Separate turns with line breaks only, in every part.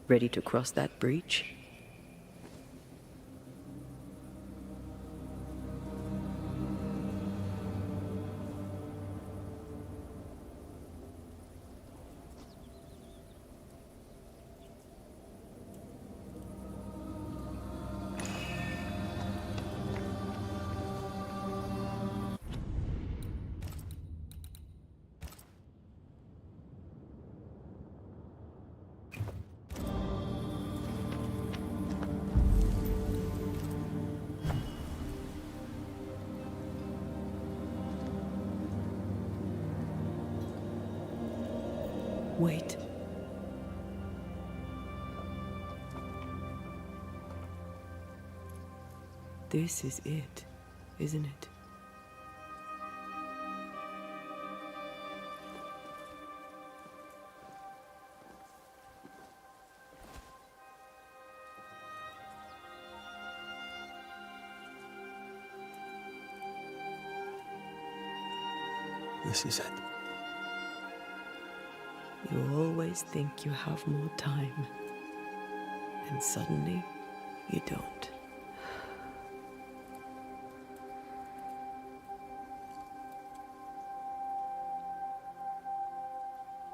Ready to cross that breach? Wait. This is it, isn't it?
This is it.
You always think you have more time, and suddenly you don't.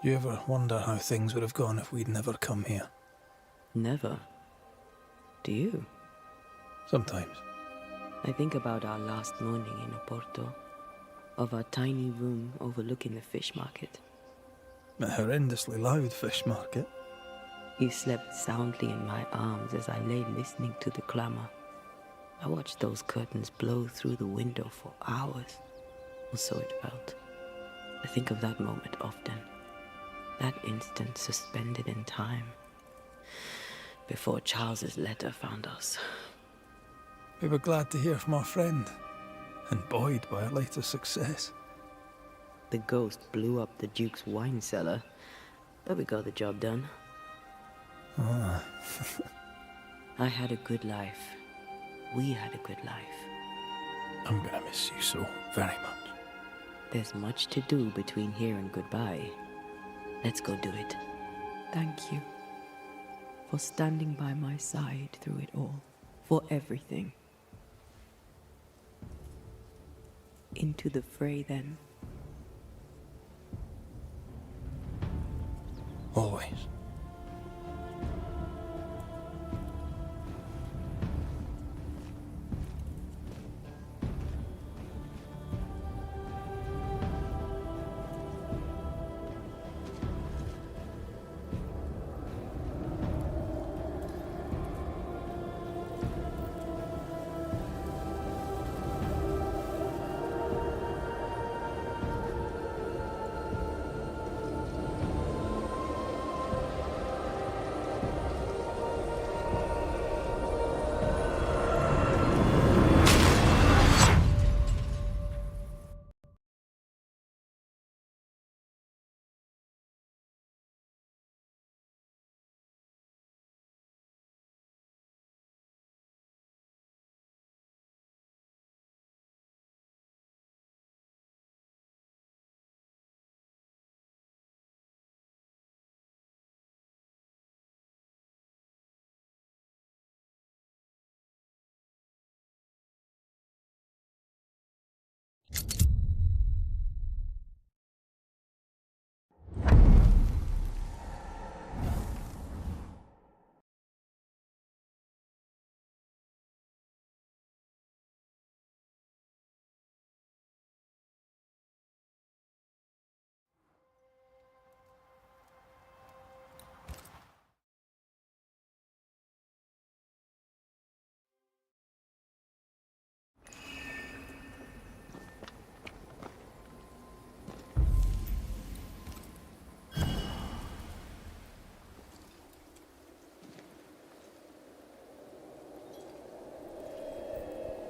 Do you ever wonder how things would have gone if we'd never come here?
Never. Do you?
Sometimes.
I think about our last morning in Oporto, of our tiny room overlooking the fish market.
A horrendously loud fish market.
You slept soundly in my arms as I lay listening to the clamor. I watched those curtains blow through the window for hours, or so it felt. I think of that moment often. That instant suspended in time, before Charles's letter found us.
We were glad to hear from our friend, and buoyed by our latest success.
The ghost blew up the Duke's wine cellar, but we got the job done.
Ah.
I had a good life. We had a good life.
I'm gonna miss you so very much.
There's much to do between here and goodbye. Let's go do it. Thank you for standing by my side through it all, for everything. Into the fray, then.
Always.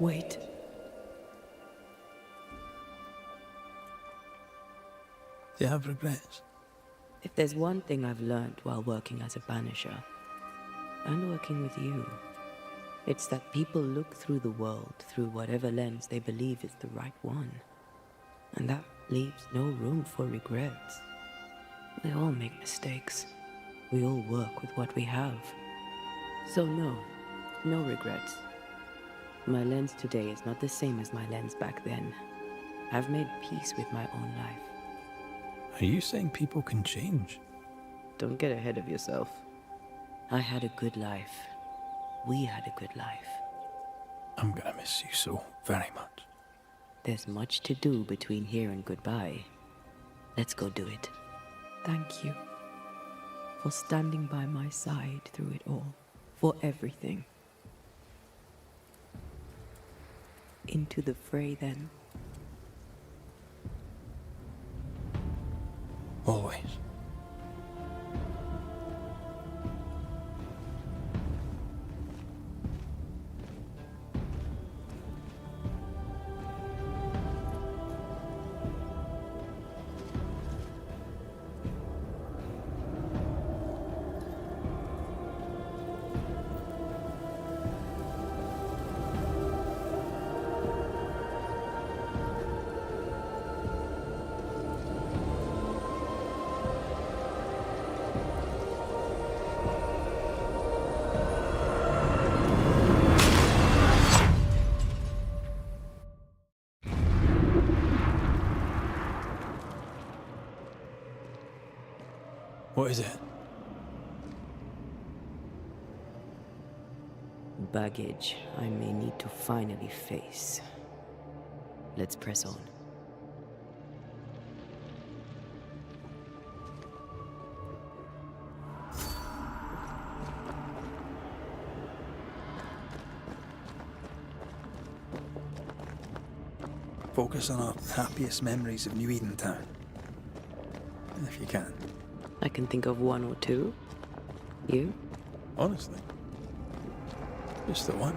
Wait.
Do you have regrets?
If there's one thing I've learned while working as a banisher, and working with you, it's that people look through the world through whatever lens they believe is the right one. And that leaves no room for regrets. We all make mistakes. We all work with what we have. So no regrets. My lens today is not the same as my lens back then. I've made peace with my own life.
Are you saying people can change?
Don't get ahead of yourself. I had a good life. We had a good life.
I'm gonna miss you so very much.
There's much to do between here and goodbye. Let's go do it. Thank you for standing by my side through it all. For everything. Into the fray, then.
Always. What is it?
Baggage I may need to finally face. Let's press on.
Focus on our happiest memories of New Eden Town. If you can.
I can think of one or two. You?
Honestly. Just the one.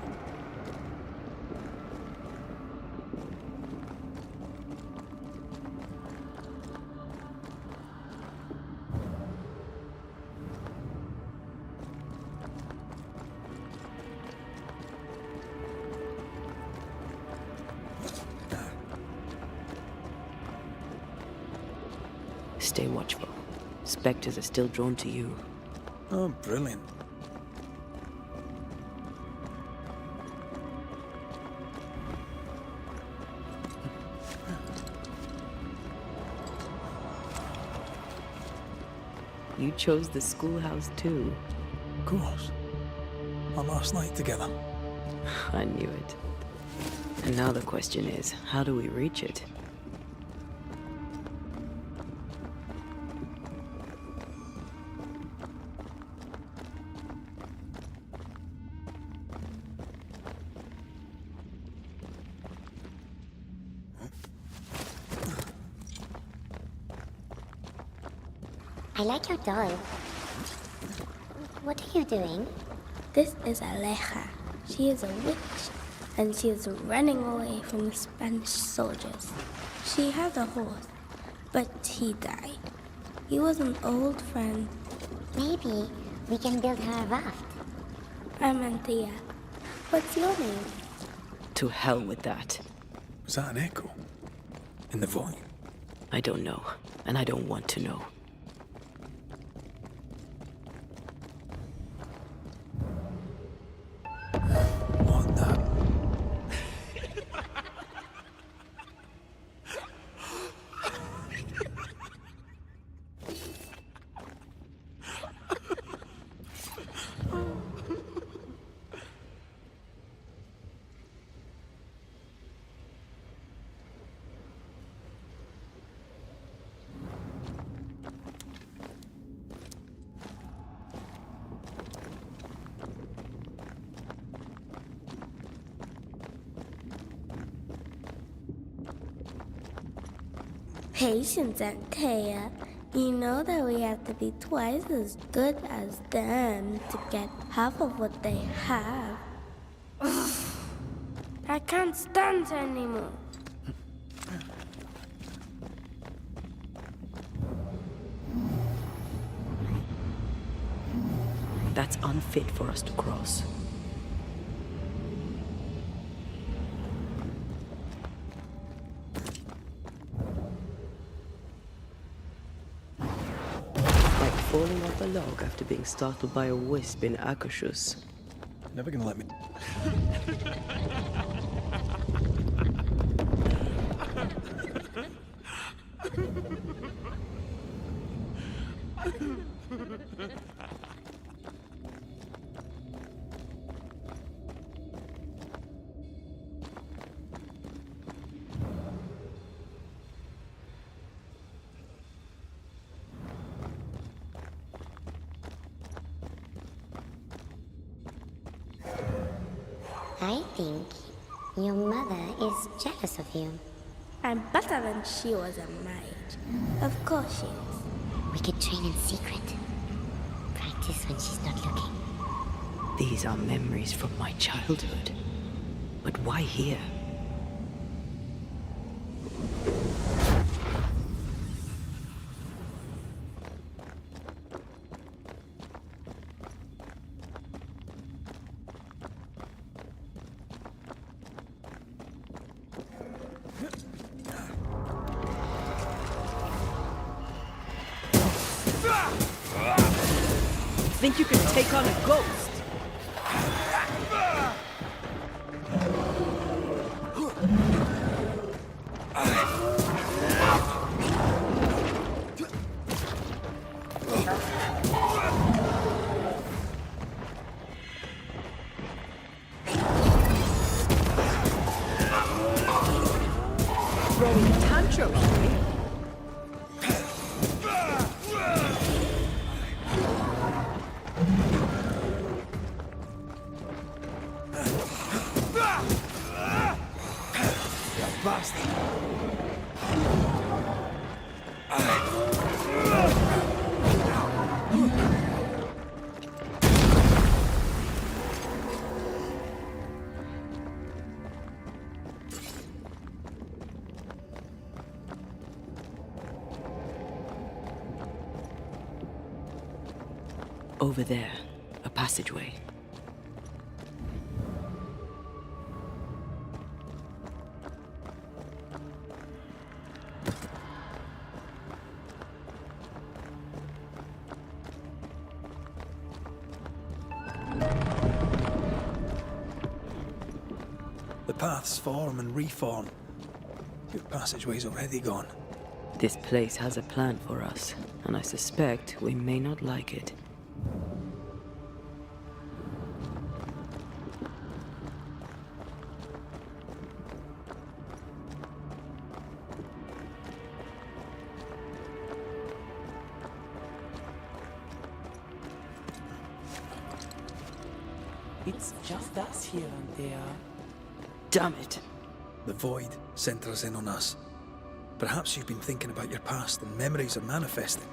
Stay watchful. Spectres are still drawn to you.
Oh, brilliant.
You chose the schoolhouse too.
Of course. Our last night together.
I knew it. And now the question is, how do we reach it?
I like your doll. What are you doing?
This is Aleja. She is a witch, and she is running away from the Spanish soldiers. She had a horse, but he died. He was an old friend.
Maybe we can build her a raft.
I'm Anthea. What's your name?
To hell with that.
Was that an echo? In the volume?
I don't know, and I don't want to know.
What the?
Patience, Anthea. You know that we have to be twice as good as them to get half of what they have. I can't stand her anymore.
That's unfit for us to cross. Like falling off a log after being startled by a wisp in Akashus.
Never gonna let me.
I think your mother is jealous of you.
I'm better than she was a mage. Of course she is.
We could train in secret. Practice when she's not looking.
These are memories from my childhood. But why here? Think you can take on a ghost? Throwing tantrums, eh? Over there, a passageway.
The paths form and reform. Your passageway's already gone.
This place has a plan for us, and I suspect we may not like it.
It's just us here and there.
Damn it!
The void centres in on us. Perhaps you've been thinking about your past and memories are manifesting.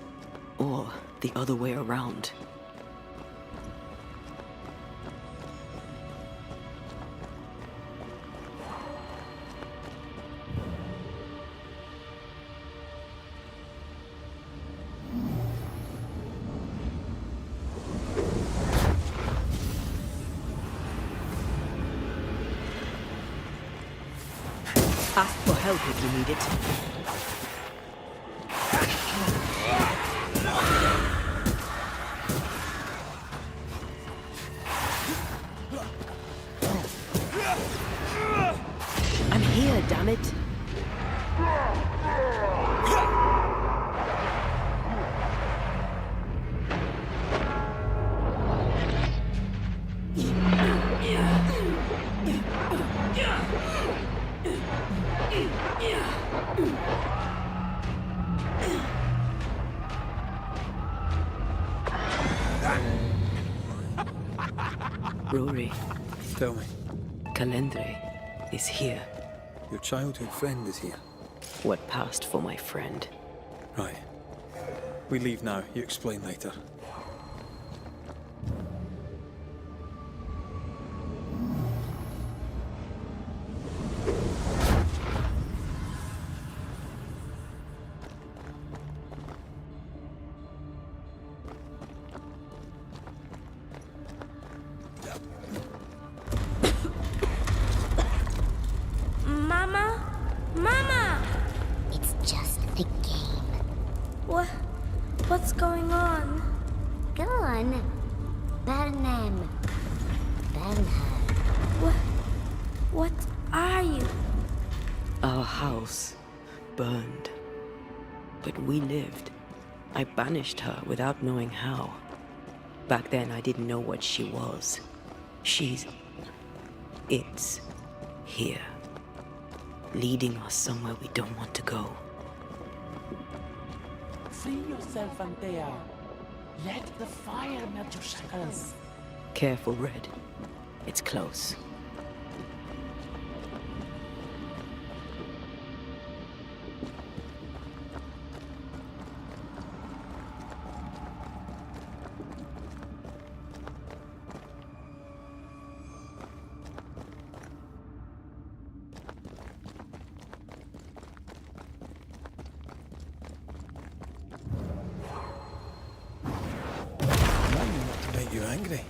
Or the other way around. Ask for help if you need it. I'm here, damn it. Rory,
Tell me,
Calendre is here.
your childhood friend is here.
What passed for my friend?
Right. We leave now. You explain later.
Mama? Mama!
It's just a game.
What's going on?
house burned. But we lived. I banished her without knowing how. Back then, I didn't know what she was. It's here, leading us somewhere we don't want to go.
Free yourself, Antea. Let the fire melt your shackles.
Careful, Red. It's close.
Not to make you angry.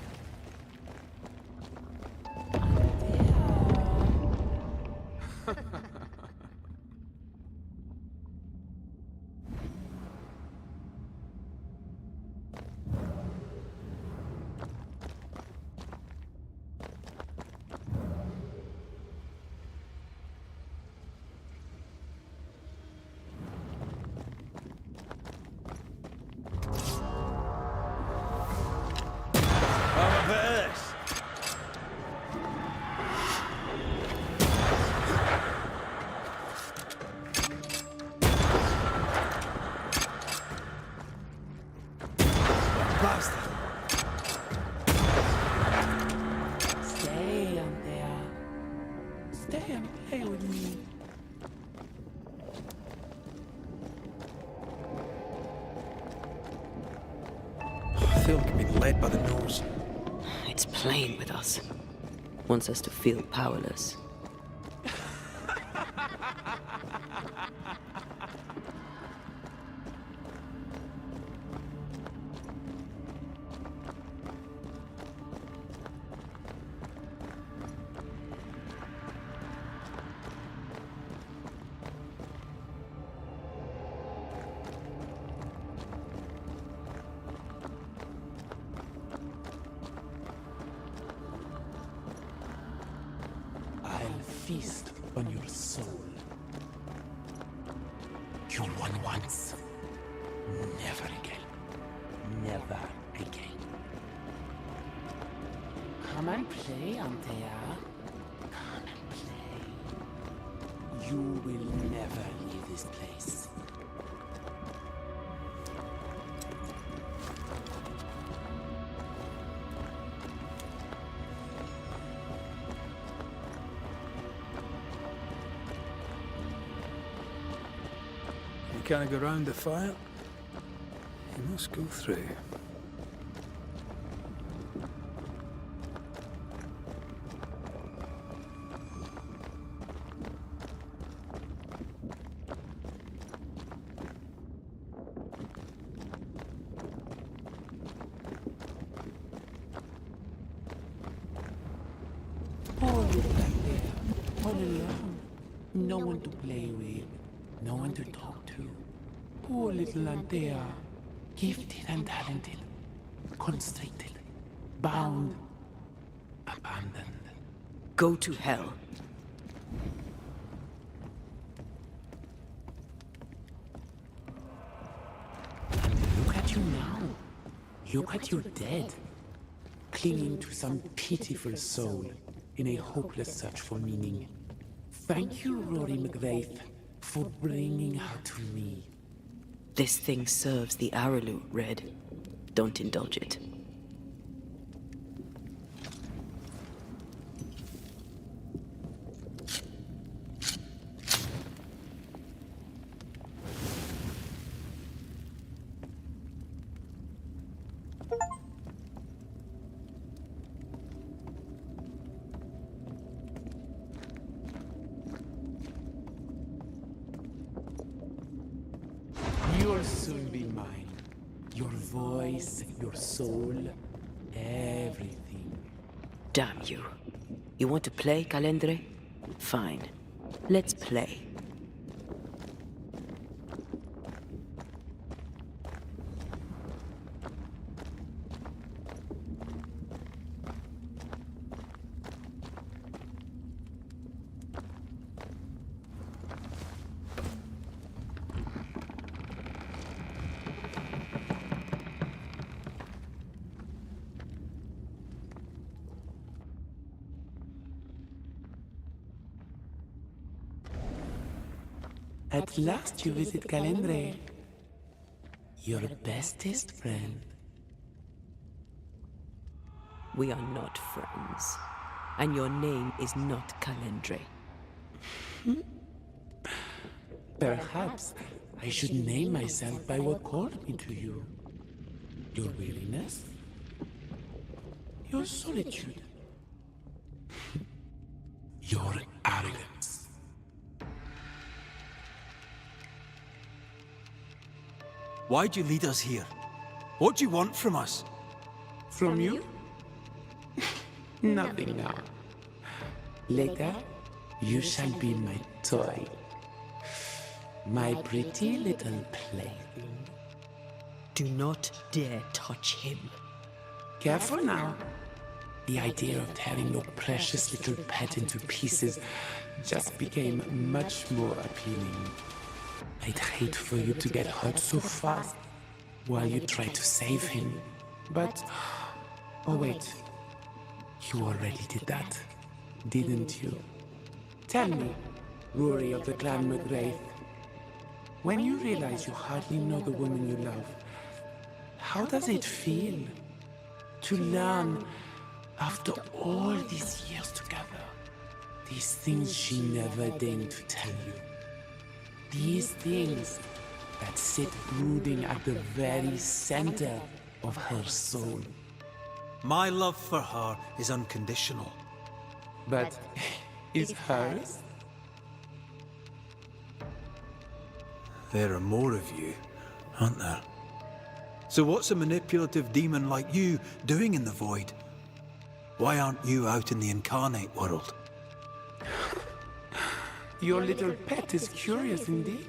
Stay, Antea. Stay and play with me.
I feel like I've been led by the nose.
It's playing with us. Wants us to feel powerless.
I'll feast on your soul. You won once. Never again. Never again. Come and play, Antea. Come and play. You will never leave this place.
You can't go round the fire. You must go through.
Poor little Antea. All alone. No one to play with. No one to talk to. Poor little Antea. Gifted and talented. Constricted. Bound. Abandoned.
Go to hell.
Look at you now. Look at you dead. Clinging to some pitiful soul in a hopeless search for meaning. Thank you, Rory McVeigh, for bringing her to me.
This thing serves the Araloo, Red. Don't indulge it.
You'll soon be mine. Your voice, your soul, everything.
Damn you. You want to play, Calendre? Fine. Let's play.
At last you visit Calendre. Your bestest friend.
We are not friends. And your name is not Calendre.
Perhaps I should name myself by what called me to you. Your weariness? Your solitude? Your arrogance?
Why'd you lead us here? What do you want from us?
From you? Nothing now. Later, you shall be my toy. My pretty little plaything.
Do not dare touch him.
Careful now. The idea of tearing your precious little pet into pieces just became much more appealing. I'd hate for you to get hurt so fast while you try to save him. But... oh wait. You already did that, didn't you? Tell me, Rory of the Clan McGrath, when you realize you hardly know the woman you love, how does it feel to learn, after all these years together, these things she never deigned to tell you? These things that sit brooding at the very center of her soul.
My love for her is unconditional.
But is hers?
There are more of you, aren't there? So what's a manipulative demon like you doing in the void? Why aren't you out in the incarnate world?
Your little pet is curious indeed.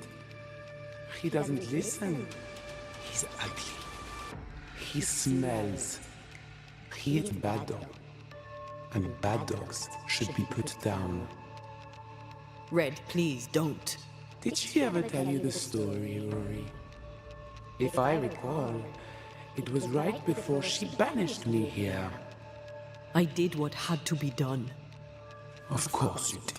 He doesn't listen. He's ugly. He smells. He is bad dog. And bad dogs should be put down.
Red, please don't.
Did she ever tell you the story, Rory? If I recall, it was right before she banished me here.
I did what had to be done.
Of course you did.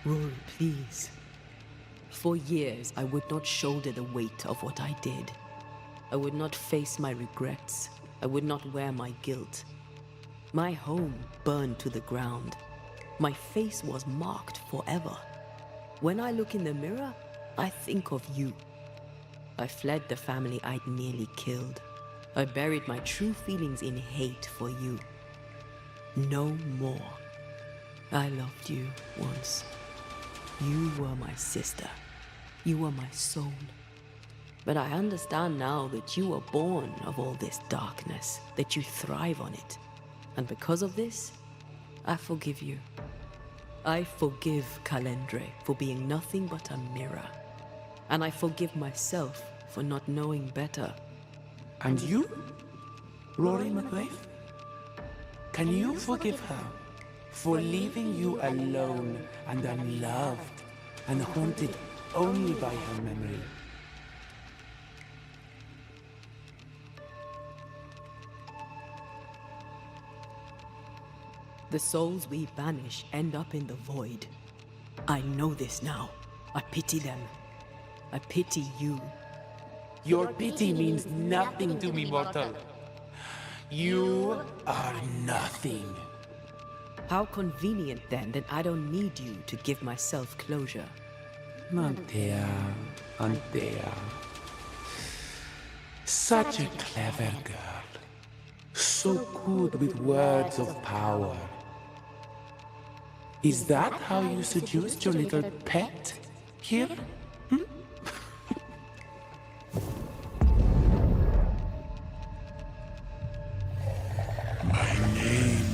Rory, please. For years, I would not shoulder the weight of what I did. I would not face my regrets. I would not wear my guilt. My home burned to the ground. My face was marked forever. When I look in the mirror, I think of you. I fled the family I'd nearly killed. I buried my true feelings in hate for you. No more. I loved you once. You were my sister. You were my soul. But I understand now that you were born of all this darkness, that you thrive on it. And because of this, I forgive you. I forgive Calendre for being nothing but a mirror. And I forgive myself for not knowing better.
And you, Rory McGrath? Can you forgive her for leaving you alone and unloved and haunted only by her memory?
The souls we banish end up in the void. I know this now. I pity them. I pity you.
Your pity means nothing to me, mortal. You are nothing.
How convenient then that I don't need you to give myself closure.
Antea, Antea. Such a clever girl. So good with words of power. Is that how you seduced your little pet here?
My name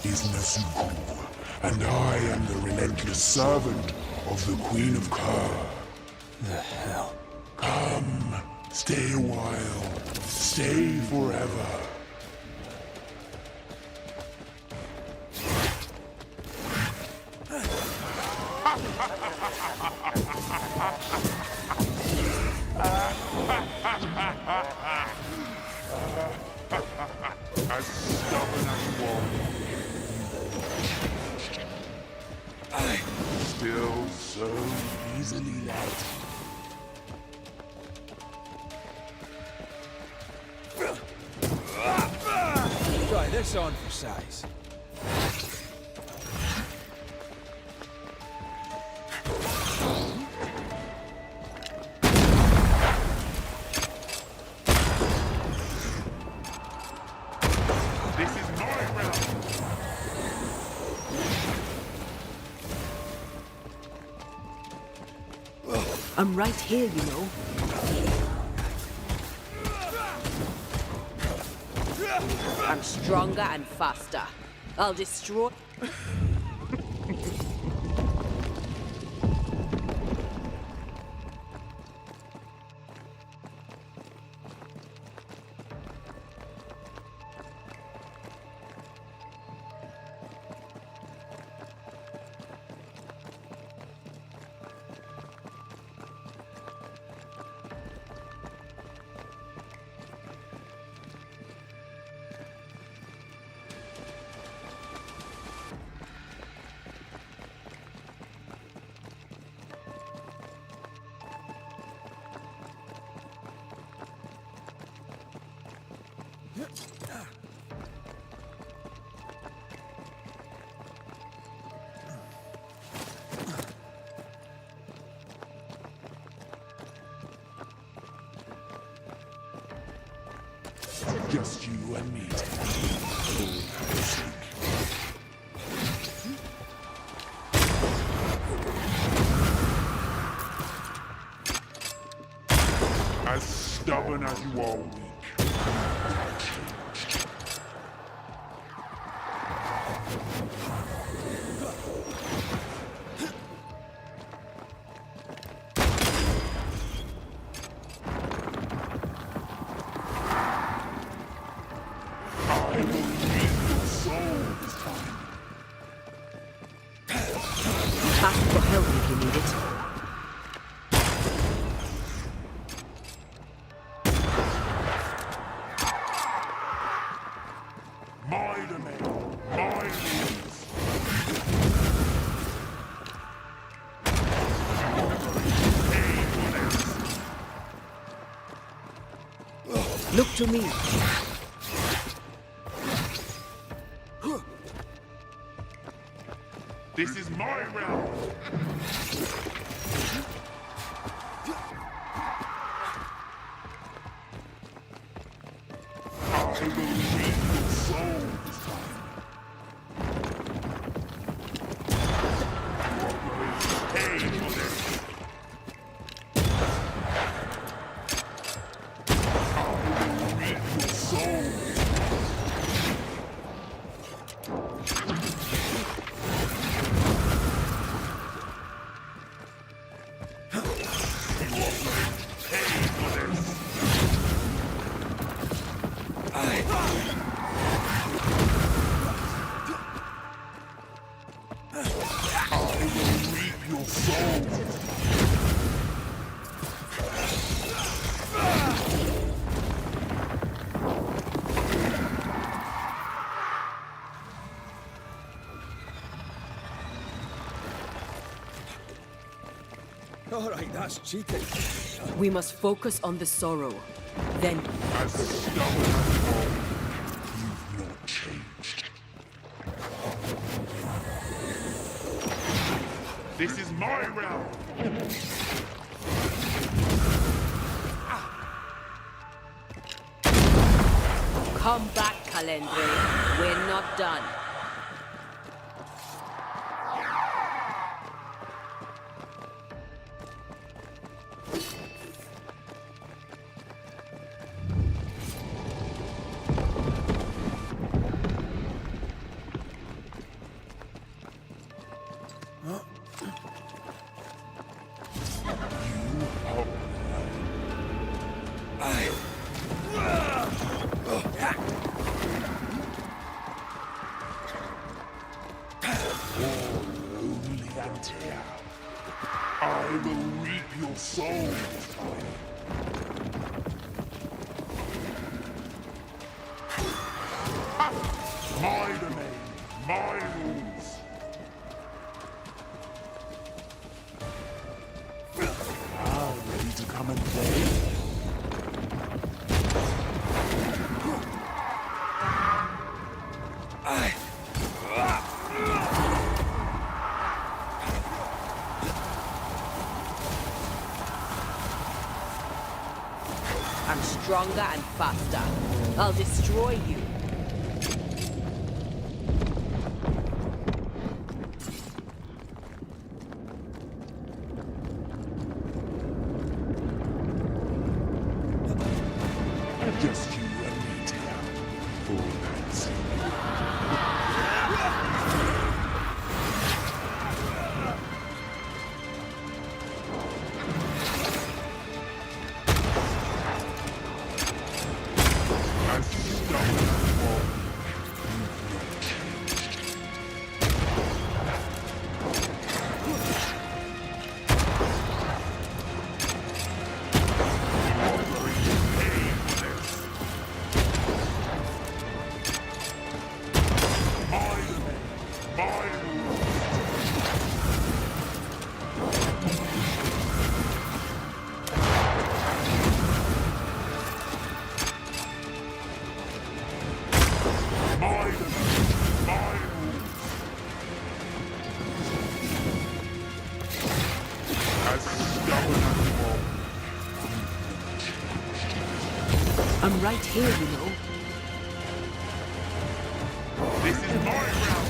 is Nasuku, and I am the relentless servant of the Queen of Kerr.
The hell?
Come, stay a while, stay forever. Still so easily led.
Try this on for size.
This is my round.
I'm right here, you know. I'm stronger and faster. I'll destroy...
Just you and me. As stubborn as you are weak.
Ask for help if you need it.
My domain, my rules.
Look to me.
This is my realm. I will read your soul this time. Pay for this. I will read your soul.
All right, that's cheating.
We must focus on the sorrow. Then...
As stubborn as you are, you've not changed. This is my realm.
Come back, Calendre. We're not done.
I will reap your soul this time. My domain, my rules.
haven't they?
I'm stronger and faster. I'll destroy you.
Just you and me, dear. For that's as stubborn as war.
I'm right here, you know.
This is my realm.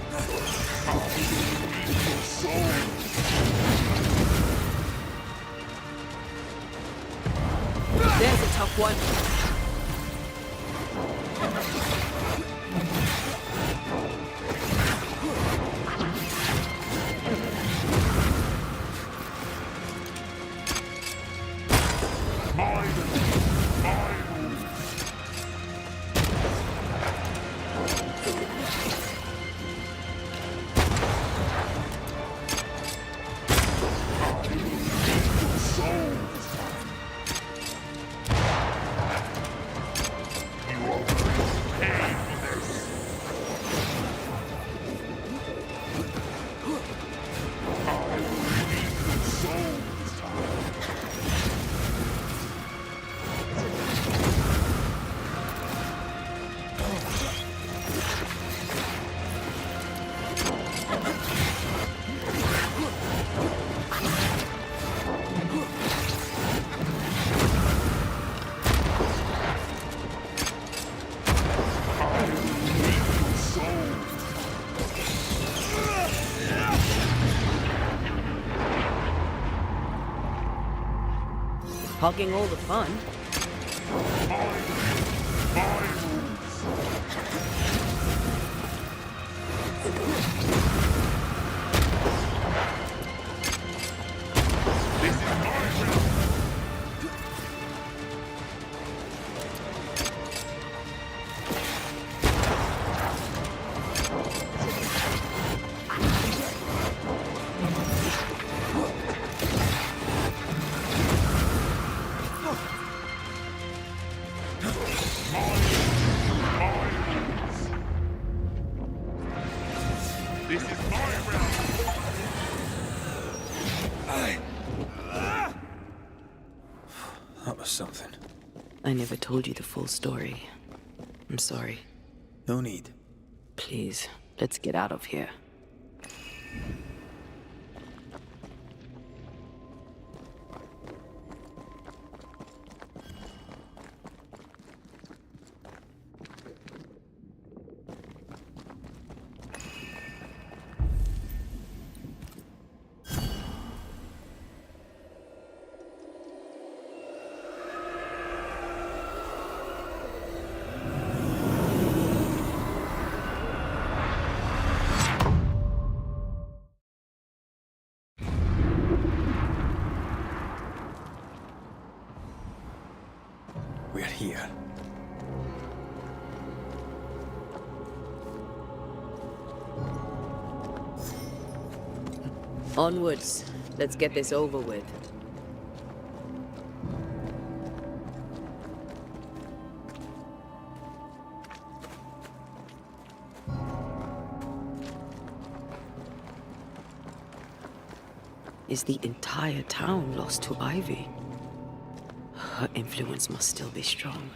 I will feed your soul.
There's a tough one. Hogging all the fun.
This is my realm.
That was something.
I never told you the full story. I'm sorry.
No need.
Please, let's get out of here.
here.
Onwards. Let's get this over with. Is the entire town lost to Ivy? Her influence must still be strong.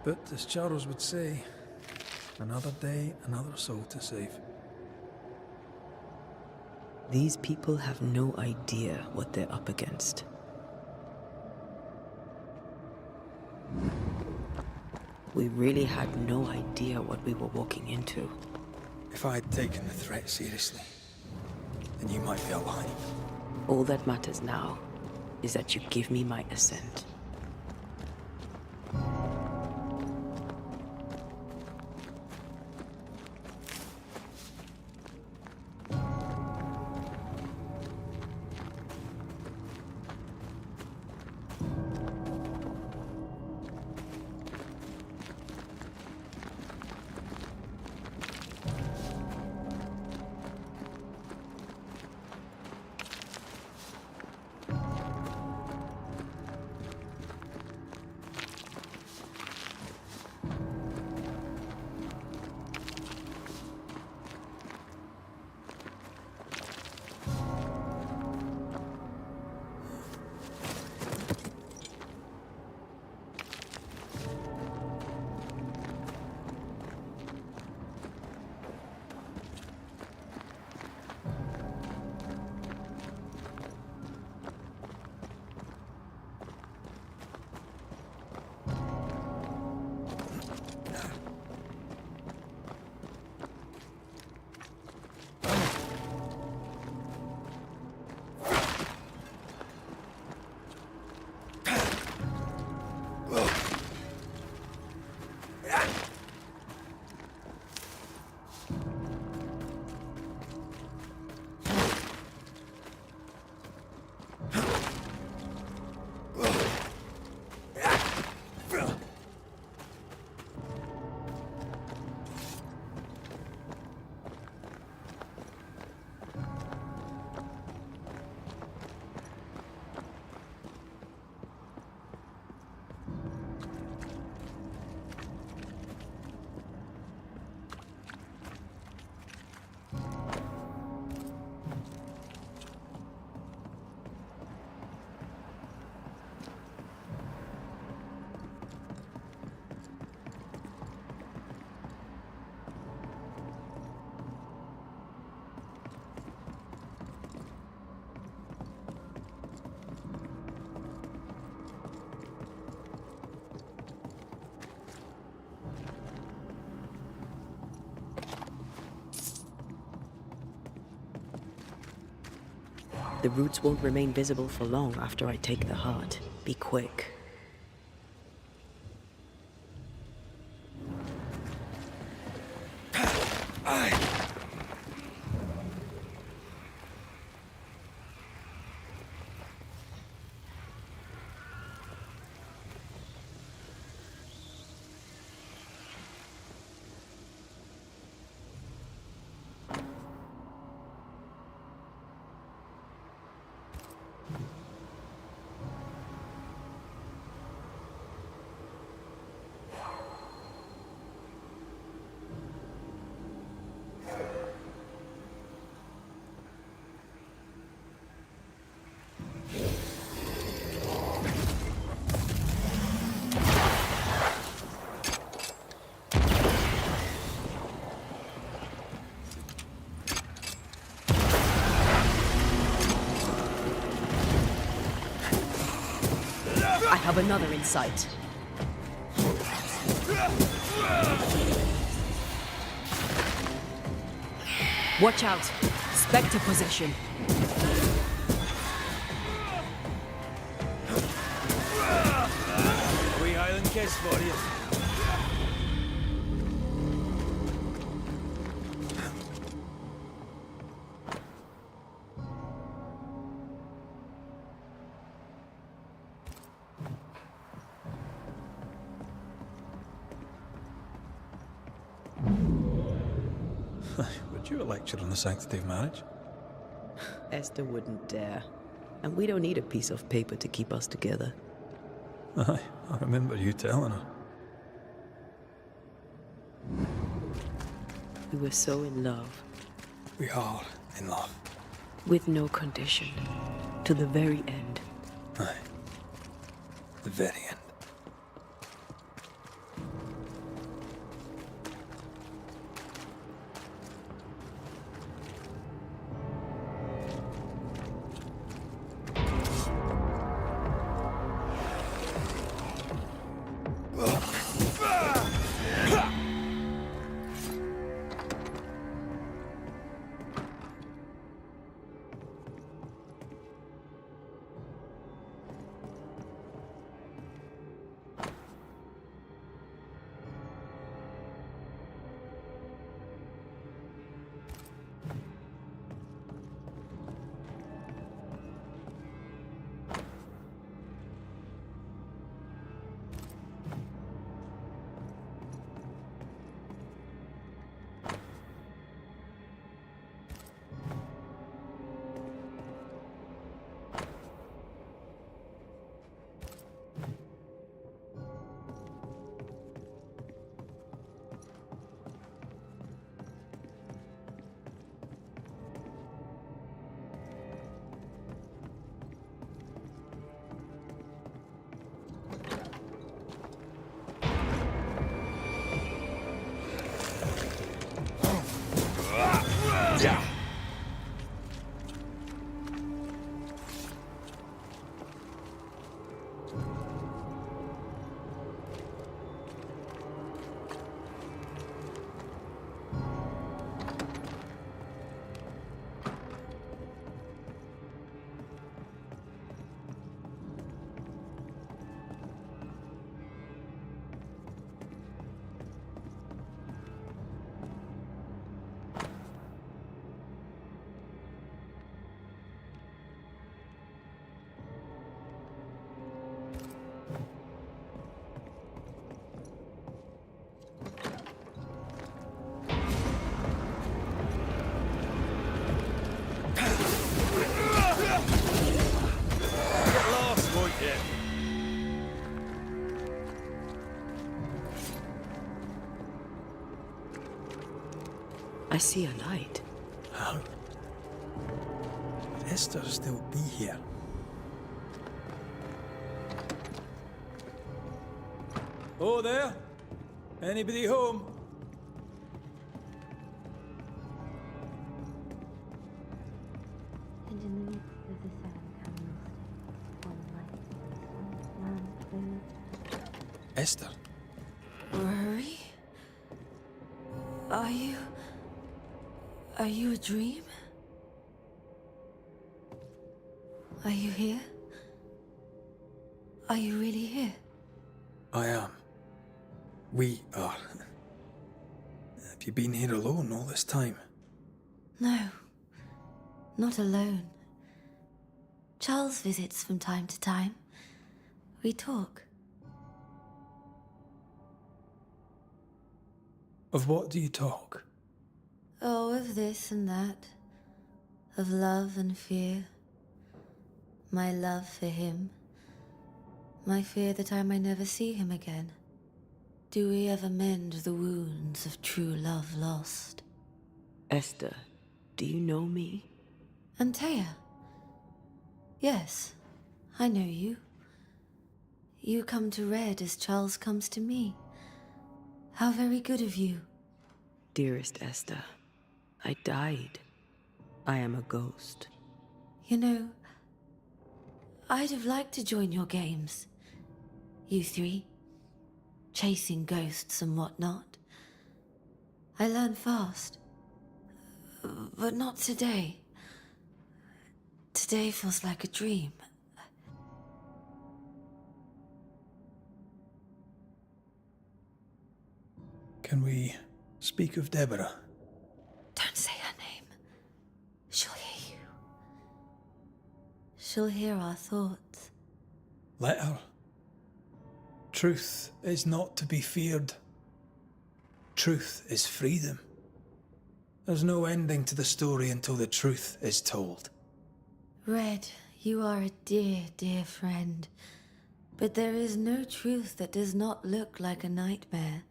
But, as Charles would say, another day, another soul to save.
These people have no idea what they're up against. We really had no idea what we were walking into.
If I had taken the threat seriously, then you might be alive.
All that matters now is that you give me my assent. The roots won't remain visible for long after I take the heart. Be quick. have another in sight. Watch out! Spectre possession.
Wee Highland kiss for you.
Would you a lecture on the sanctity of marriage?
Esther wouldn't dare. And we don't need a piece of paper to keep us together.
Aye, I remember you telling her.
We were so in love.
We are in love.
With no condition. To the very end.
Aye. The very end.
I see a light.
How? Would Esther still be here? Oh, there? Anybody home?
And in the midst of the seven candlesticks, one light, one lamp burned.
Esther?
Rory? Are you a dream? Are you here? Are you really here?
I am. We are. Have you been here alone all this time?
No, not alone. Charles visits from time to time. We talk.
Of what do you talk?
Oh, of this and that. Of love and fear. My love for him. My fear that I may never see him again. Do we ever mend the wounds of true love lost?
Esther, do you know me?
Antea? Yes, I know you. You come to Red as Charles comes to me. How very good of you.
Dearest Esther, I died. I am a ghost.
You know, I'd have liked to join your games. You three, chasing ghosts and whatnot. I learn fast. But not today. Today feels like a dream.
Can we speak of Deborah?
Don't say her name. She'll hear you. She'll hear our thoughts.
Let her. Truth is not to be feared. Truth is freedom. There's no ending to the story until the truth is told.
Red, you are a dear, dear friend. But there is no truth that does not look like a nightmare.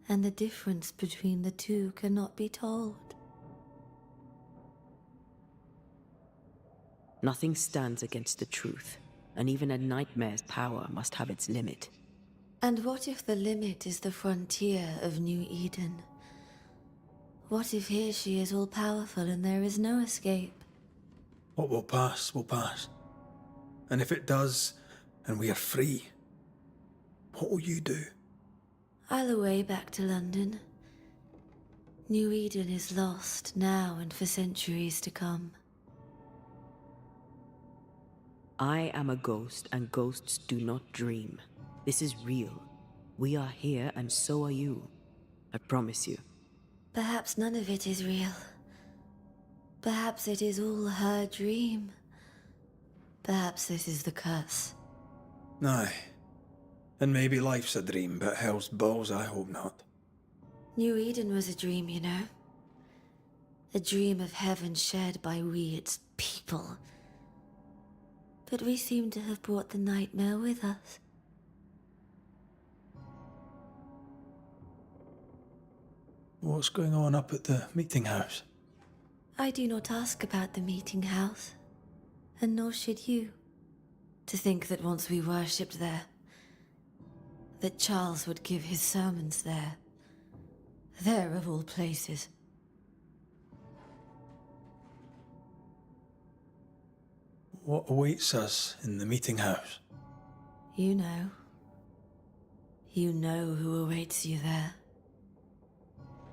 And the difference between the two cannot be told.
Nothing stands against the truth, and even a nightmare's power must have its limit.
And what if the limit is the frontier of New Eden? What if here she is all-powerful and there is no escape?
What will pass will pass. And if it does, and we are free, what will you do?
I'll away back to London. New Eden is lost now and for centuries to come.
I am a ghost, and ghosts do not dream. This is real. We are here, and so are you. I promise you.
Perhaps none of it is real. Perhaps it is all her dream. Perhaps this is the curse.
Aye. And maybe life's a dream, but hell's balls, I hope not.
New Eden was a dream, you know. A dream of heaven shared by we, its people. But we seem to have brought the nightmare with us.
What's going on up at the meeting house?
I do not ask about the meeting house, and nor should you. To think that once we worshipped there, that Charles would give his sermons there. There of all places.
What awaits us in the meeting house?
You know. You know who awaits you there.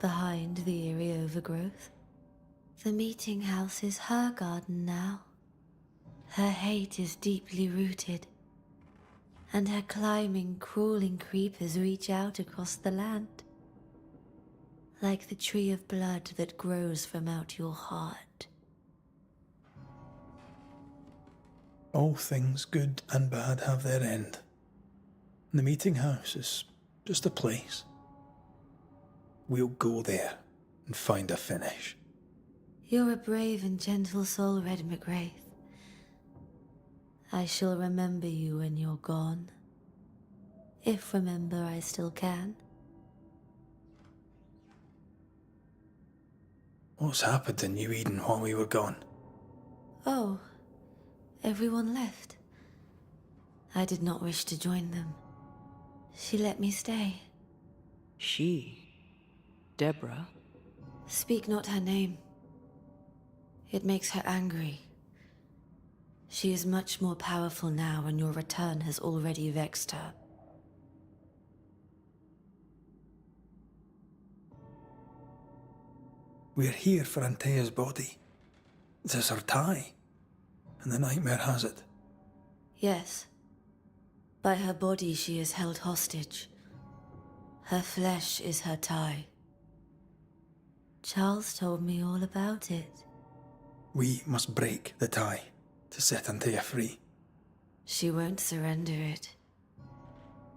Behind the eerie overgrowth. The meeting house is her garden now. Her hate is deeply rooted. And her climbing, crawling creepers reach out across the land. Like the tree of blood that grows from out your heart.
All things good and bad have their end. The meeting house is just a place. We'll go there and find a finish.
You're a brave and gentle soul, Red McGrath. I shall remember you when you're gone. If remember I still can.
What's happened in New Eden while we were gone?
Oh, everyone left. I did not wish to join them. She let me stay.
She? Deborah?
Speak not her name. It makes her angry. She is much more powerful now, and your return has already vexed her.
We're here for Antea's body. This is her tie, and the nightmare has it.
Yes. By her body she is held hostage. Her flesh is her tie. Charles told me all about it.
We must break the tie to set Antea free.
She won't surrender it.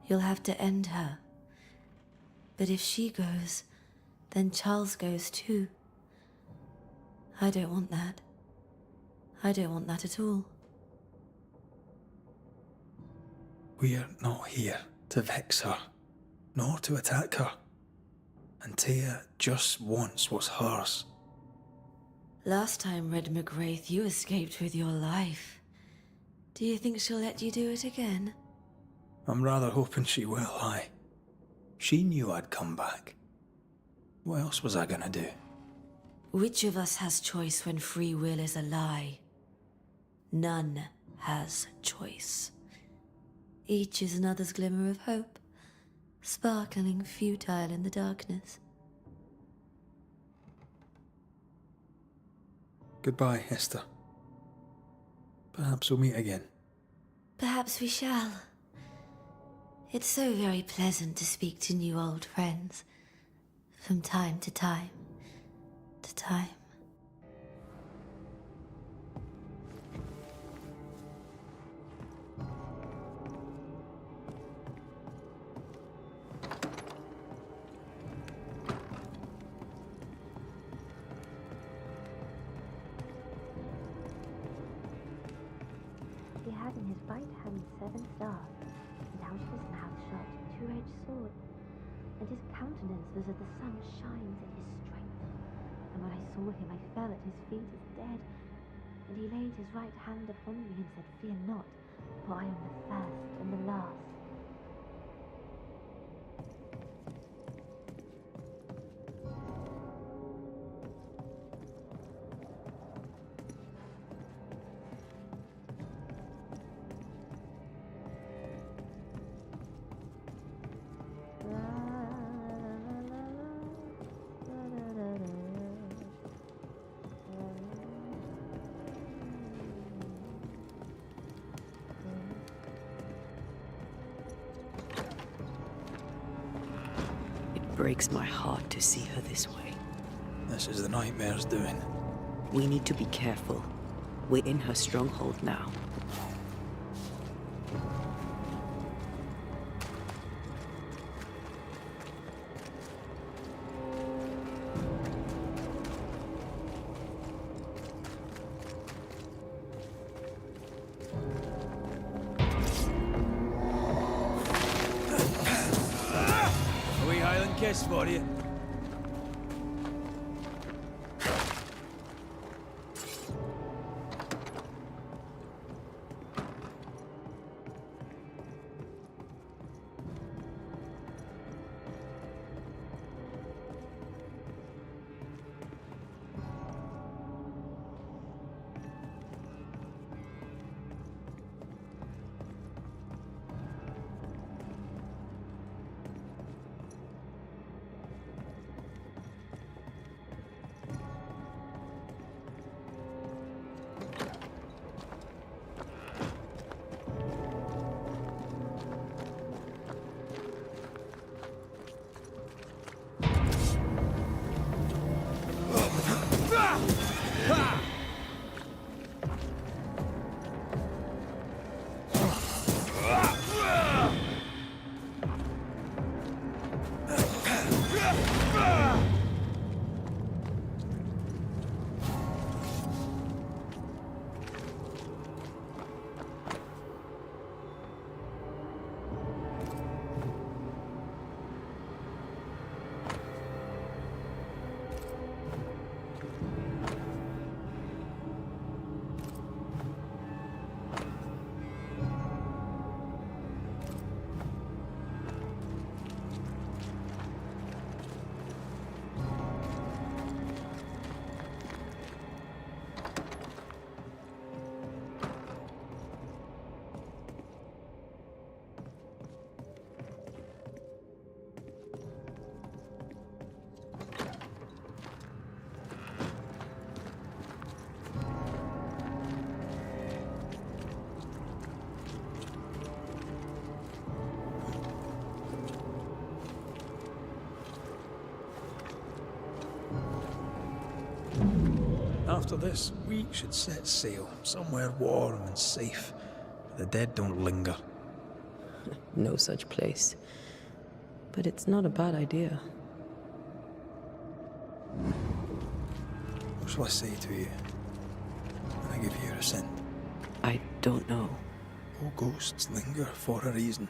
You'll have to end her. But if she goes, then Charles goes too. I don't want that. I don't want that at all.
We're not here to vex her, nor to attack her. Antea just wants what's hers.
Last time, Red McGrath, you escaped with your life. Do you think she'll let you do it again?
I'm rather hoping she will, aye. She knew I'd come back. What else was I gonna do?
Which of us has choice when free will is a lie? None has choice. Each is another's glimmer of hope, sparkling futile in the darkness.
Goodbye, Esther. Perhaps we'll meet again.
Perhaps we shall. It's so very pleasant to speak to new old friends, from time to time to time.
He had in his right hand 7 stars, and out of his mouth shot 2-edged swords, and his countenance was as the sun shines in his strength. And when I saw him, I fell at his feet as dead, and he laid his right hand upon me and said, "Fear not, for I am the first and the last."
It breaks my heart to see her this way.
This is the nightmare's doing.
We need to be careful. We're in her stronghold now.
A wee Highland kiss for you.
After this, we should set sail somewhere warm and safe, where the dead don't linger.
No such place. But it's not a bad idea.
What shall I say to you when I give you your assent?
I don't know.
All ghosts linger for a reason.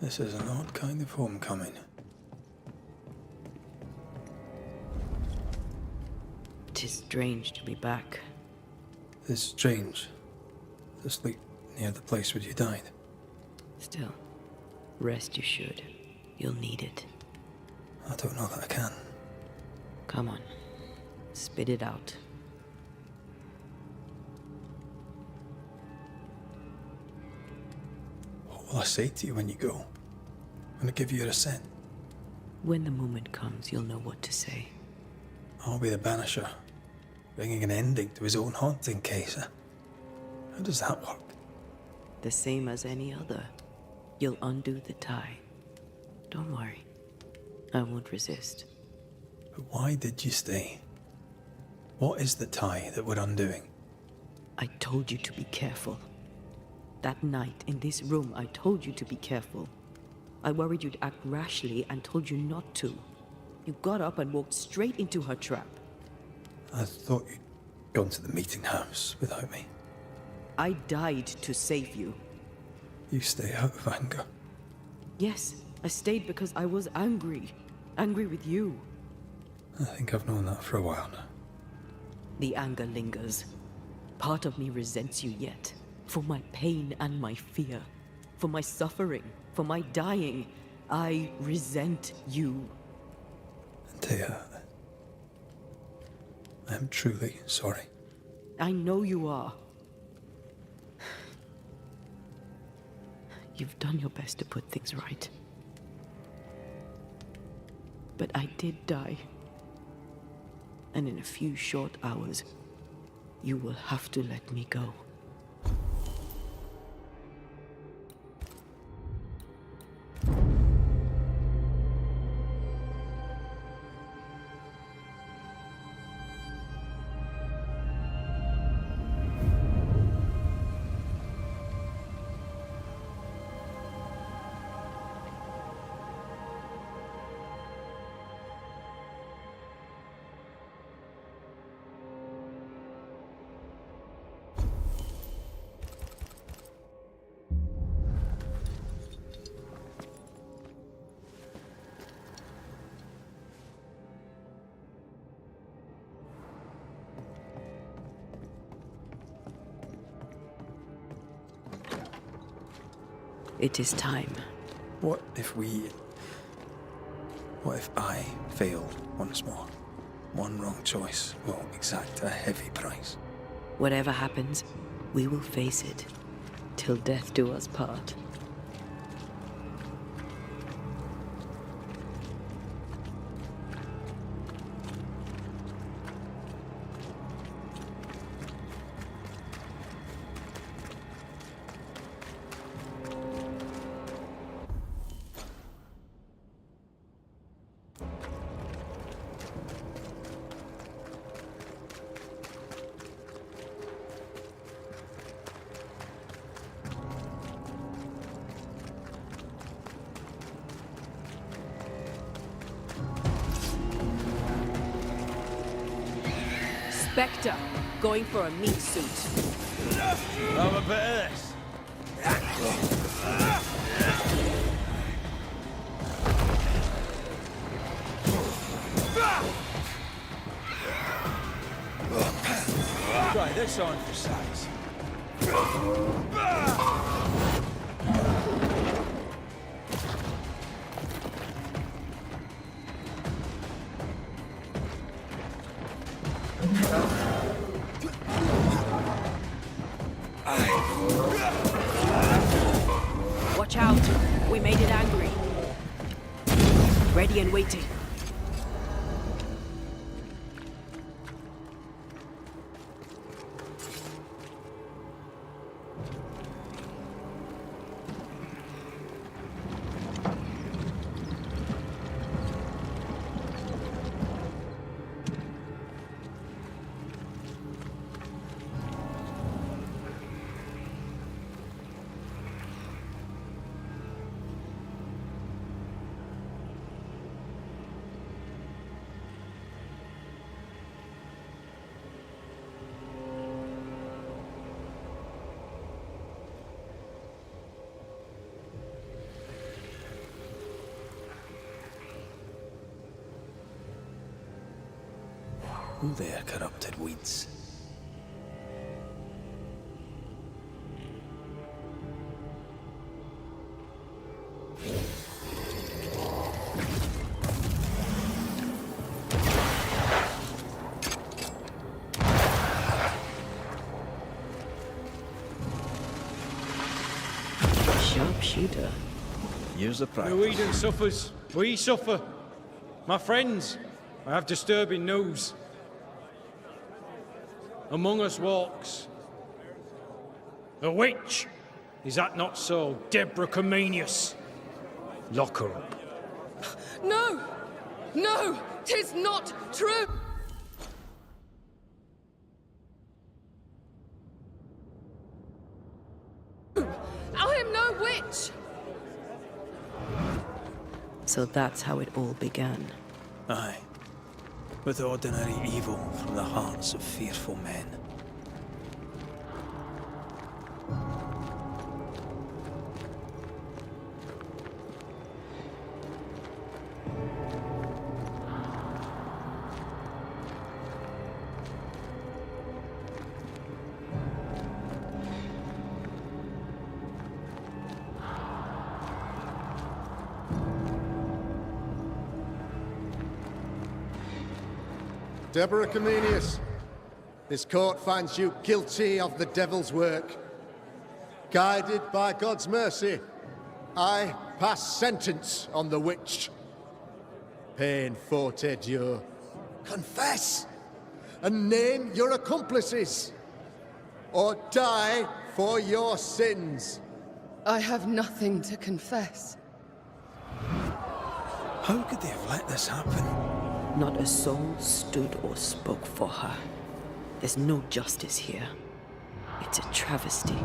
This is an odd kind of homecoming.
It is strange to be back.
It's strange to sleep near the place where you died.
Still, rest you should. You'll need it.
I don't know that I can.
Come on. Spit it out.
What will I say to you when you go? When I give you your assent?
When the moment comes, you'll know what to say.
I'll be the Banisher, bringing an ending to his own haunting case. How does that work?
The same as any other. You'll undo the tie. Don't worry. I won't resist.
But why did you stay? What is the tie that we're undoing?
I told you to be careful. That night, in this room, I told you to be careful. I worried you'd act rashly and told you not to. You got up and walked straight into her trap.
I thought you'd gone to the meeting house without me.
I died to save you.
You stay out of anger.
Yes, I stayed because I was angry. Angry with you.
I think I've known that for a while now.
The anger lingers. Part of me resents you yet. For my pain and my fear. For my suffering. For my dying. I resent you.
Thea, I am truly sorry.
I know you are. You've done your best to put things right. But I did die. And in a few short hours, you will have to let me go. It is time.
What if I fail once more? One wrong choice will exact a heavy price.
Whatever happens, we will face it. Till death do us part. Spectre, going for a meat suit.
Have a bit of this. Try this on for size.
Watch out! We made it angry. Ready and waiting.
Who there, corrupted weeds?
Sharpshooter.
Years of practice.
No Eden suffers. We suffer. My friends, I have disturbing news. Among us walks a witch. Is that not so, Deborah Comenius? Lock her up.
No! No! 'Tis not true! I am no witch!
So that's how it all began.
Aye. With ordinary evil from the hearts of fearful men.
Deborah Comenius, this court finds you guilty of the devil's work. Guided by God's mercy, I pass sentence on the witch. Pain forte Dieu. Confess and name your accomplices, or die for your sins.
I have nothing to confess.
How could they have let this happen?
Not a soul stood or spoke for her. There's no justice here. It's a travesty.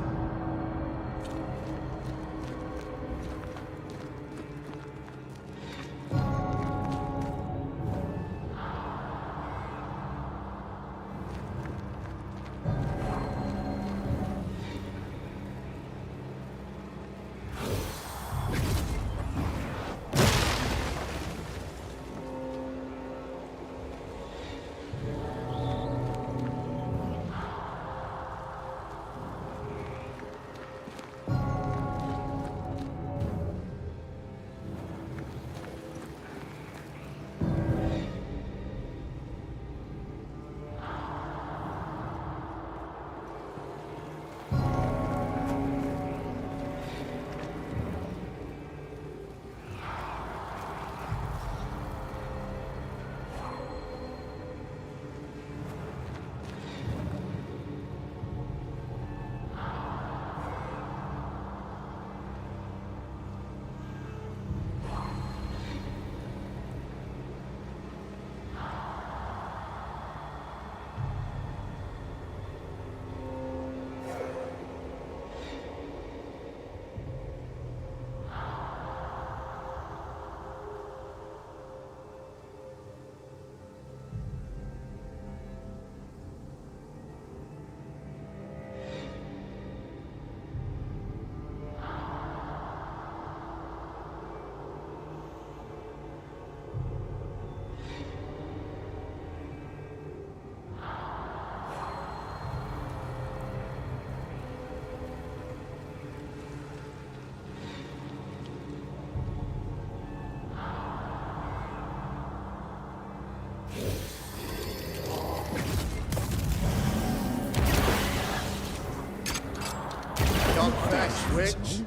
Confess, witch.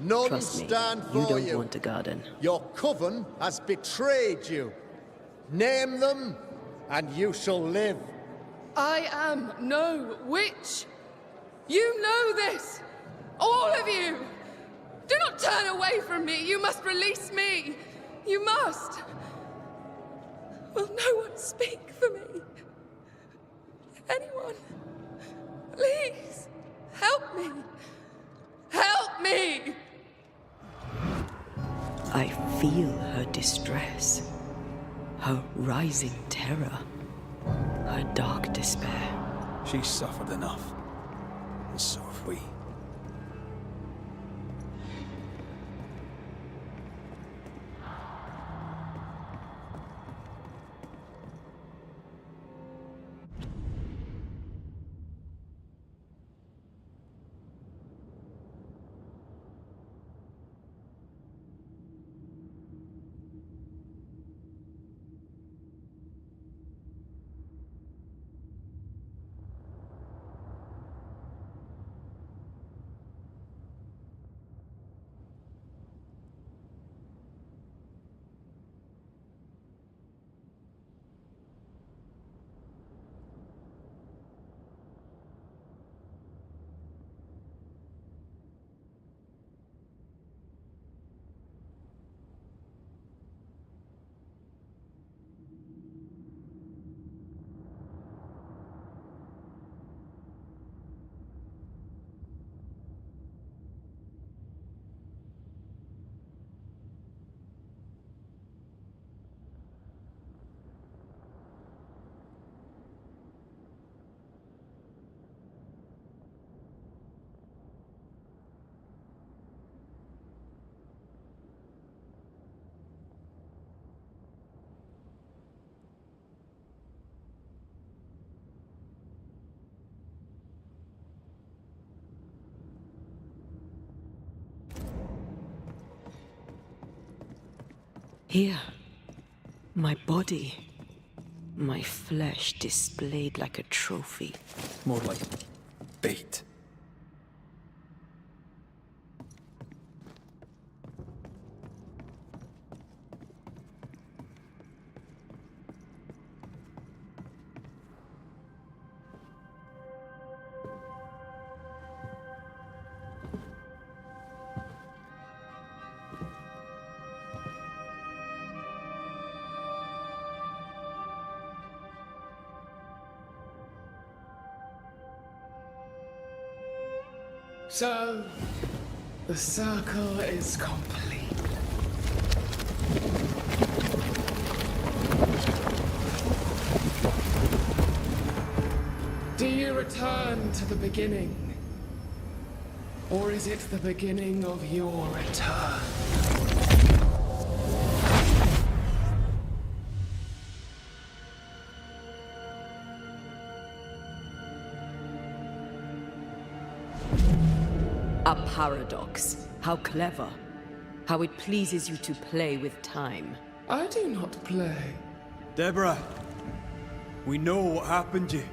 None
Trust me,
stand
you
for
don't want a garden.
Your coven has betrayed you. Name them, and you shall live.
I am no witch. You know this. All of you. Do not turn away from me. You must release me. You must. Will no one speak for me? Anyone? Please, help me. Help me!
I feel her distress, her rising terror, her dark despair.
She's suffered enough, and so have we.
Here, my body, my flesh displayed like a trophy.
More like bait.
So, the circle is complete. Do you return to the beginning? Or is it the beginning of your return?
A paradox. How clever. How it pleases you to play with time.
I do not play.
Deborah, we know what happened to you.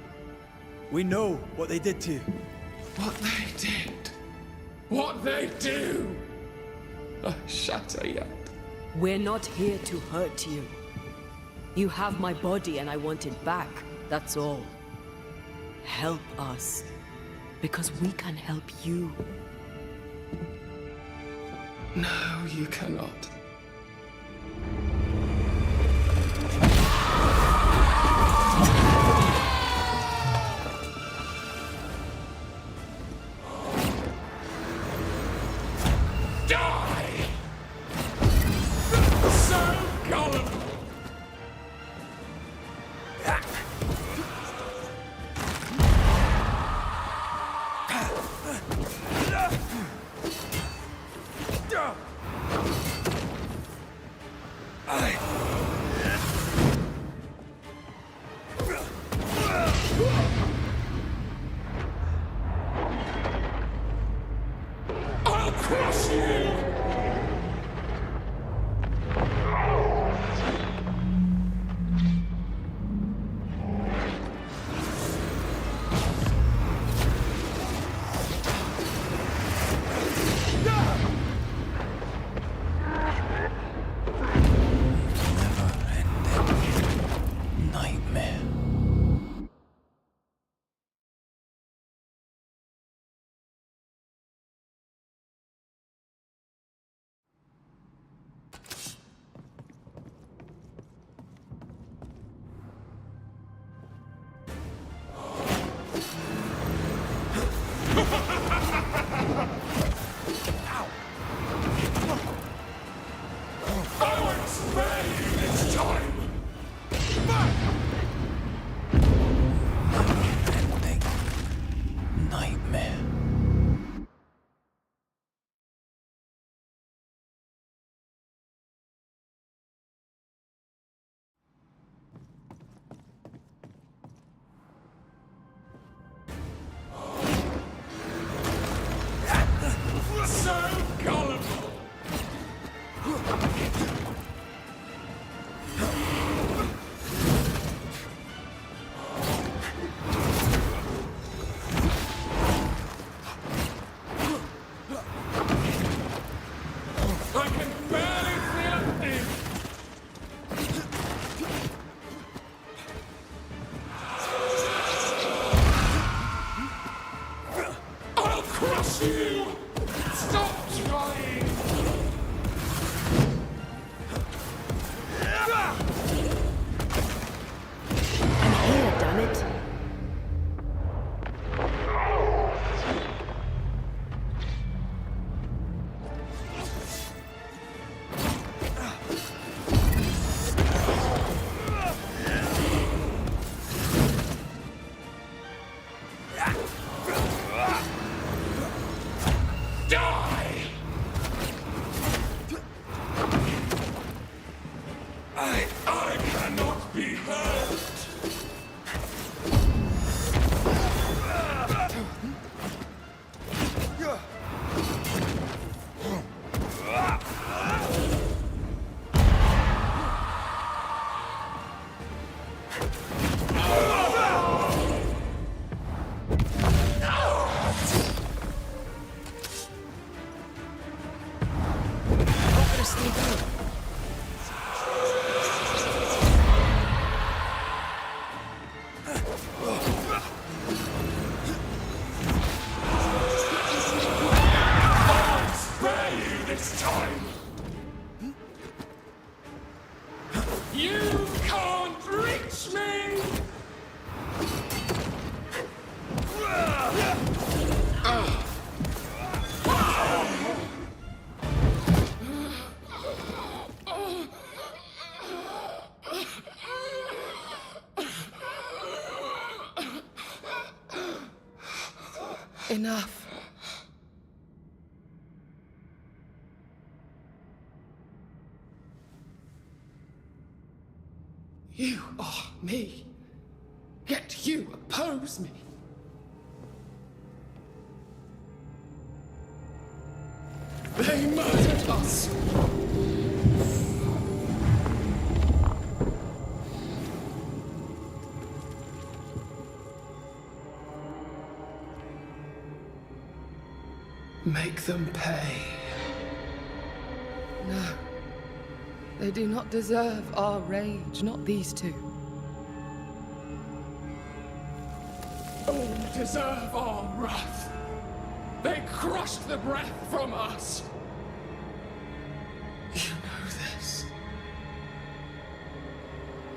We know what they did to you.
What they did. What they do. I shatter yet.
We're not here to hurt you. You have my body and I want it back. That's all. Help us. Because we can help you.
No, you cannot. Die! So gullible! I'll crush you!
Nightmare.
I won't spare you this time!
Never-ending nightmare.
So gullible! I can barely feel a thing! I'll crush you! Stop trying!
I'm here, damn it.
Die! I cannot be hurt! You can't reach me!
Enough.
You are me, yet you oppose me. They murdered us. Make them pay.
No. They do not deserve our rage, not these two.
All deserve our wrath. They crushed the breath from us. You know this.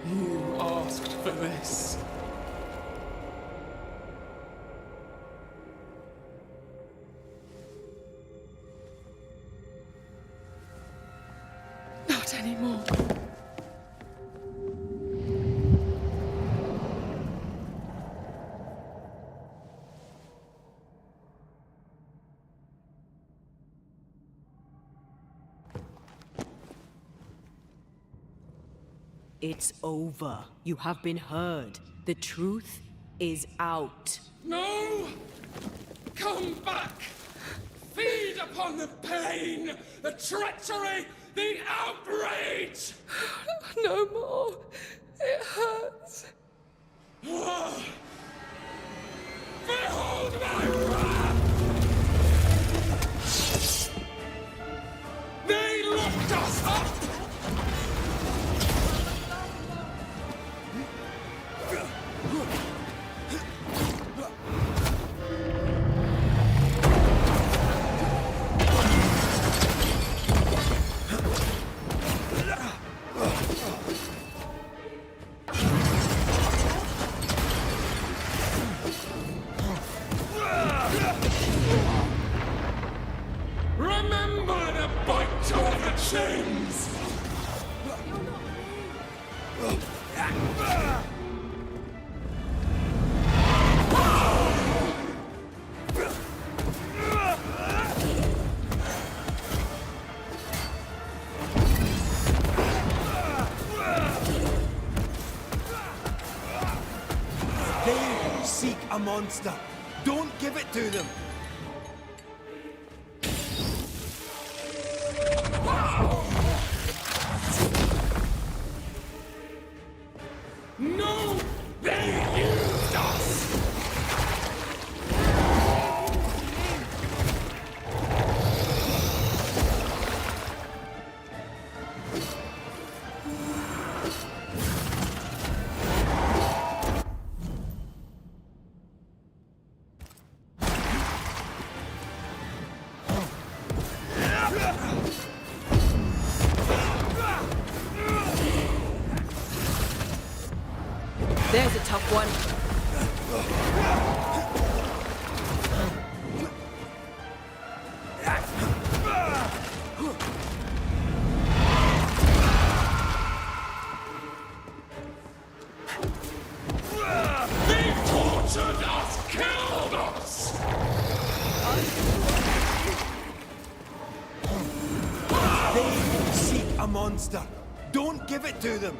You asked for this.
Not anymore.
It's over. You have been heard. The truth is out.
No! Come back! Feed upon the pain, the treachery, the outrage!
No more. It hurts.
Behold my wrath! They locked us up! Remember to bite off the chains!
They seek a monster. Don't give it to them.
No! They used us!
There's a tough one.
They tortured us, killed us!
They seek a monster. Don't give it to them.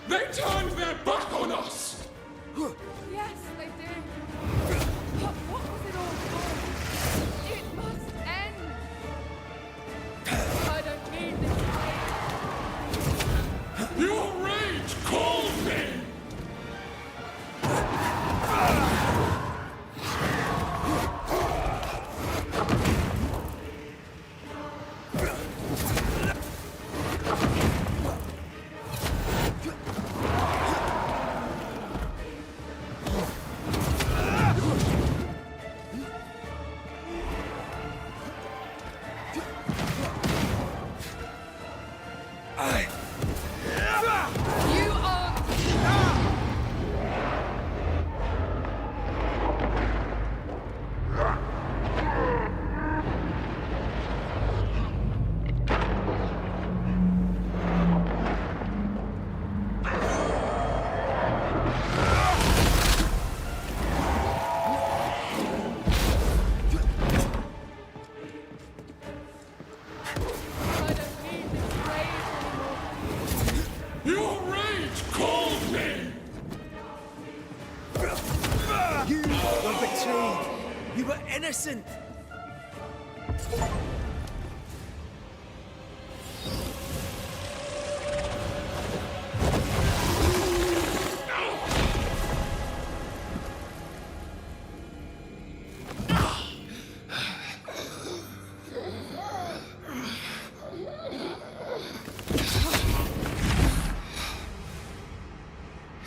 They turned their back on us!
Yes, they did.
You were betrayed. You were innocent.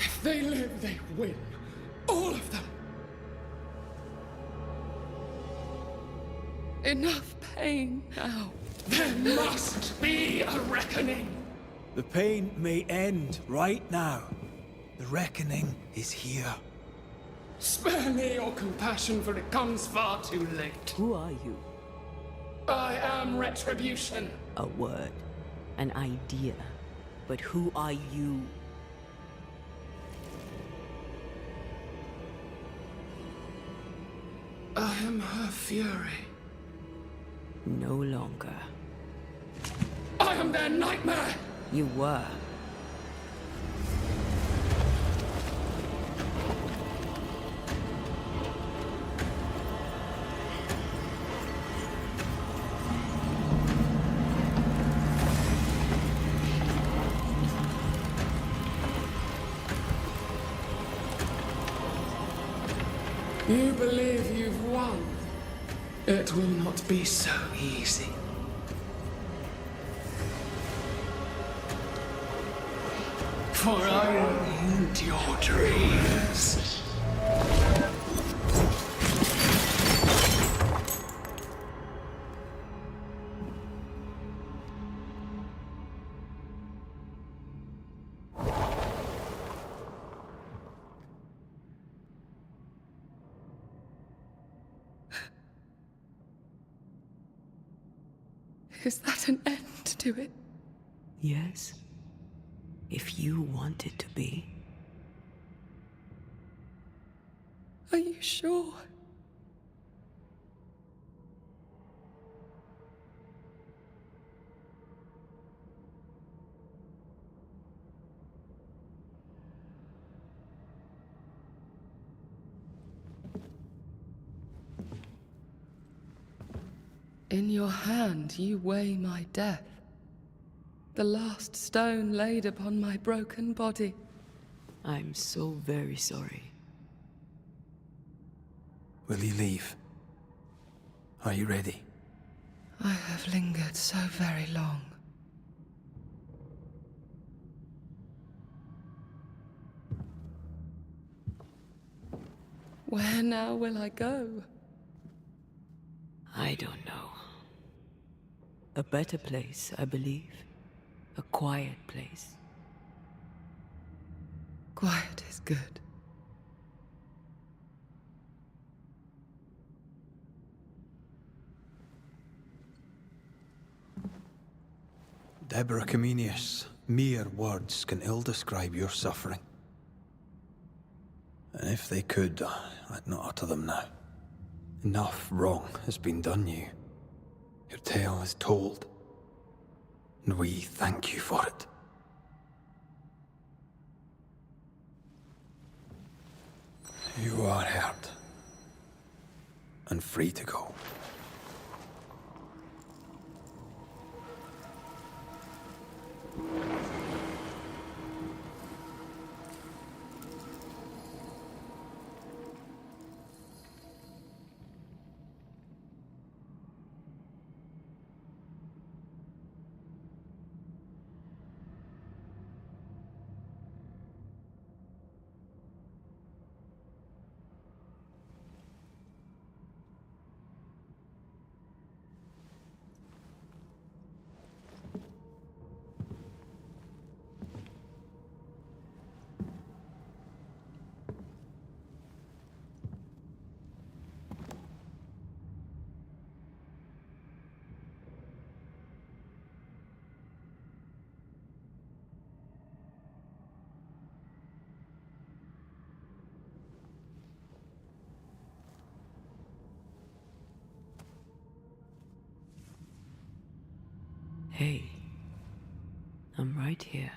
If they live, they win. All of them.
Enough pain now.
There must be a reckoning.
The pain may end right now. The reckoning is here.
Spare me your compassion, for it comes far too late.
Who are you?
I am Retribution.
A word, an idea. But who are you?
I am her fury.
No longer.
I am their nightmare!
You were.
You believe you've won? It will not be so easy. For I will end your dreams.
Is that an end to it?
Yes. If you want it to be.
Are you sure? In your hand you weigh my death. The last stone laid upon my broken body.
I'm so very sorry.
Will you leave? Are you ready?
I have lingered so very long. Where now will I go?
I don't know. A better place, I believe. A quiet place.
Quiet is good.
Deborah Comenius, mere words can ill describe your suffering. And if they could, I'd not utter them now. Enough wrong has been done you. Your tale is told, and we thank you for it. You are hurt, and free to go.
Hey, I'm right here.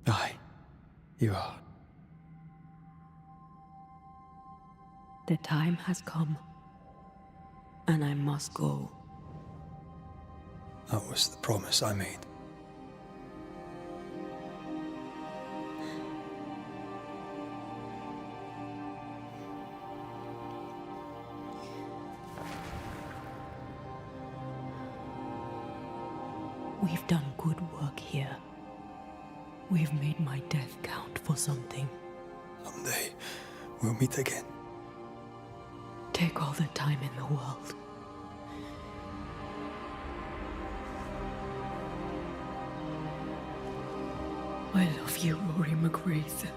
Aye, you are.
The time has come, and I must go.
That was the promise I made.
We've done good work here. We've made my death count for something.
Someday, we'll meet again.
Take all the time in the world. I love you, Rory McGrath.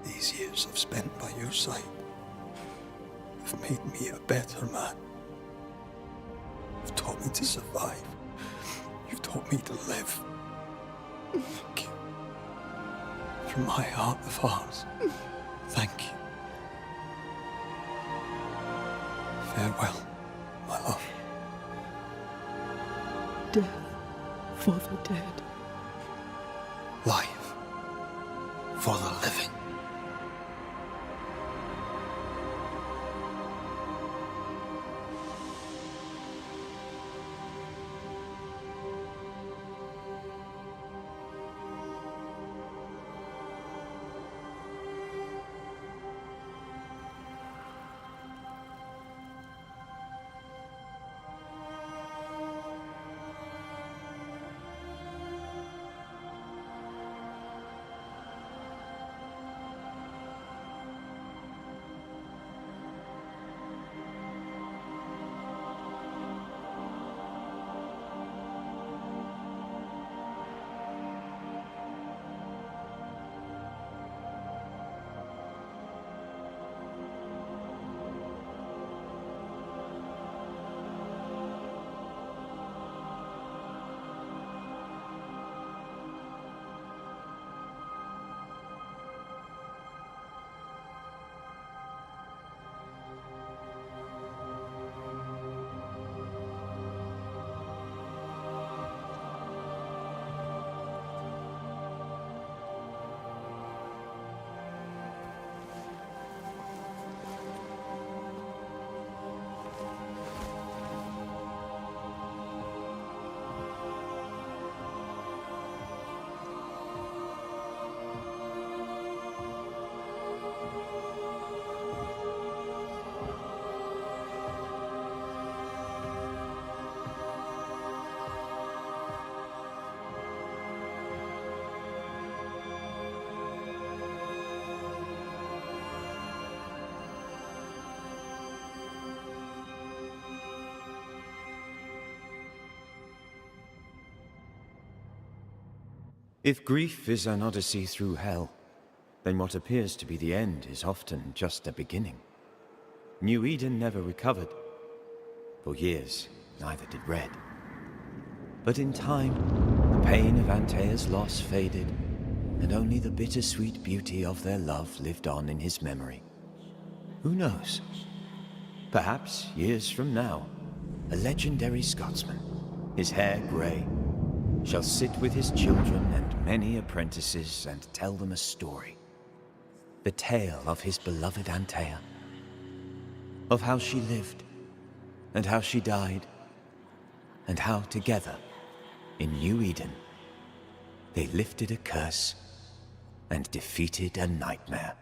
These years I've spent by your side have made me a better man. You've taught me to survive. You've taught me to live. Thank you. From my heart of hearts, thank you. Farewell, my love.
Death for the dead.
Life for the living.
If grief is an odyssey through hell, then what appears to be the end is often just a beginning. New Eden never recovered. For years, neither did Red. But in time, the pain of Antea's loss faded, and only the bittersweet beauty of their love lived on in his memory. Who knows? Perhaps, years from now, a legendary Scotsman, his hair grey, shall sit with his children and many apprentices and tell them a story. The tale of his beloved Antea. Of how she lived, and how she died, and how together, in New Eden, they lifted a curse and defeated a nightmare.